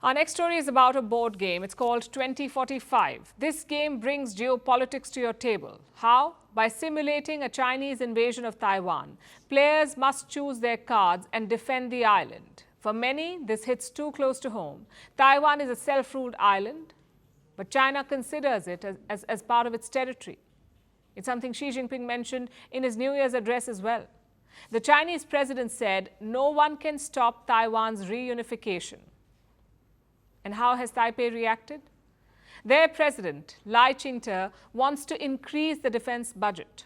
Our next story is about a board game. It's called 2045. This game brings geopolitics to your table. How? By simulating a Chinese invasion of Taiwan. Players must choose their cards and defend the island. For many, this hits too close to home. Taiwan is a self-ruled island, but China considers it as part of its territory. It's something Xi Jinping mentioned in his New Year's address as well. The Chinese president said no one can stop Taiwan's reunification. And how has Taipei reacted? Their president, Lai Ching-te, wants to increase the defense budget.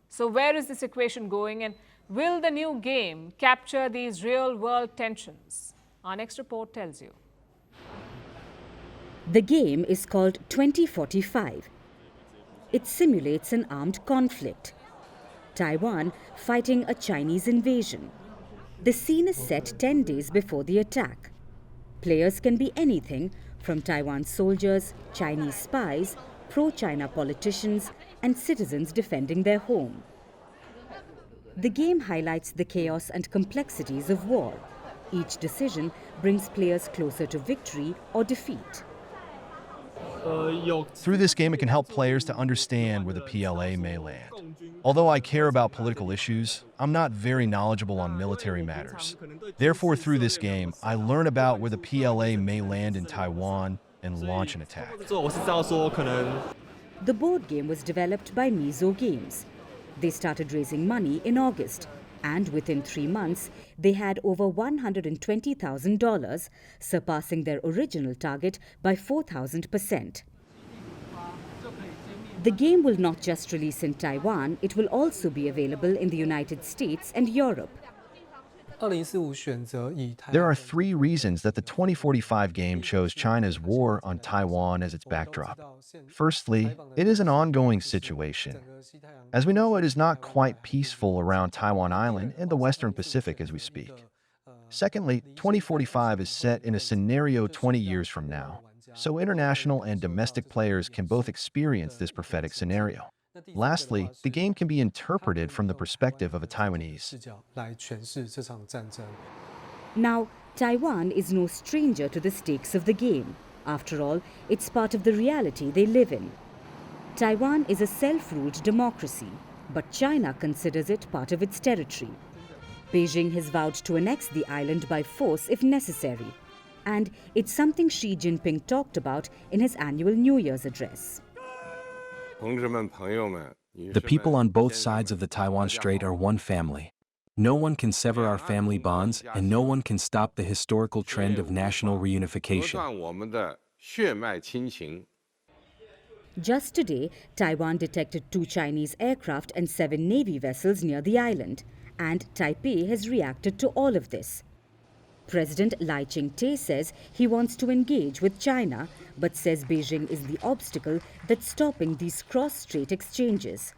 So where is this equation going, and will the new game capture these real-world tensions? Our next report tells you. The game is called 2045. It simulates an armed conflict. Taiwan fighting a Chinese invasion. The scene is set 10 days before the attack. Players can be anything from Taiwan soldiers, Chinese spies, pro-China politicians, and citizens defending their home. The game highlights the chaos and complexities of war. Each decision brings players closer to victory or defeat. Through this game, it can help players to understand where the PLA may land. Although I care about political issues, I'm not very knowledgeable on military matters. Therefore, through this game, I learn about where the PLA may land in Taiwan and launch an attack. The board game was developed by Mizo Games. They started raising money in August, and within 3 months, they had over $120,000, surpassing their original target by 4,000%. The game will not just release in Taiwan, it will also be available in the United States and Europe. There are 3 reasons that the 2045 game chose China's war on Taiwan as its backdrop. Firstly, it is an ongoing situation. As we know, it is not quite peaceful around Taiwan Island and the Western Pacific as we speak. Secondly, 2045 is set in a scenario 20 years from now, so international and domestic players can both experience this prophetic scenario. Lastly, the game can be interpreted from the perspective of a Taiwanese. Now, Taiwan is no stranger to the stakes of the game. After all, it's part of the reality they live in. Taiwan is a self-ruled democracy, but China considers it part of its territory. Beijing has vowed to annex the island by force if necessary, and it's something Xi Jinping talked about in his annual New Year's address. The people on both sides of the Taiwan Strait are one family. No one can sever our family bonds, and no one can stop the historical trend of national reunification. Just today, Taiwan detected 2 Chinese aircraft and 7 Navy vessels near the island, and Taipei has reacted to all of this. President Lai Ching-te says he wants to engage with China, but says Beijing is the obstacle that's stopping these cross-strait exchanges.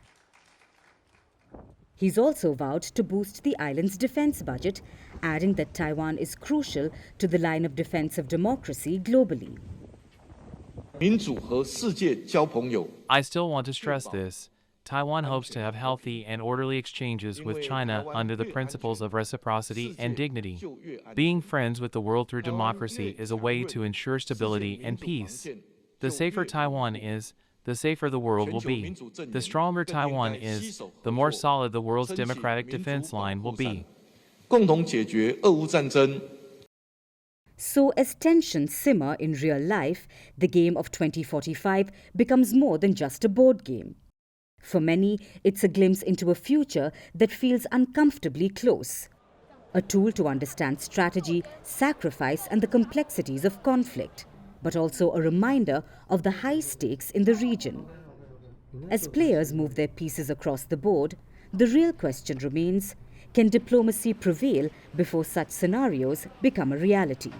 He's also vowed to boost the island's defense budget, adding that Taiwan is crucial to the line of defense of democracy globally. I still want to stress this. Taiwan hopes to have healthy and orderly exchanges with China under the principles of reciprocity and dignity. Being friends with the world through democracy is a way to ensure stability and peace. The safer Taiwan is, the safer the world will be. The stronger Taiwan is, the more solid the world's democratic defense line will be. So as tensions simmer in real life, the game of 2045 becomes more than just a board game. For many, it's a glimpse into a future that feels uncomfortably close. A tool to understand strategy, sacrifice, and the complexities of conflict, but also a reminder of the high stakes in the region. As players move their pieces across the board, the real question remains, can diplomacy prevail before such scenarios become a reality?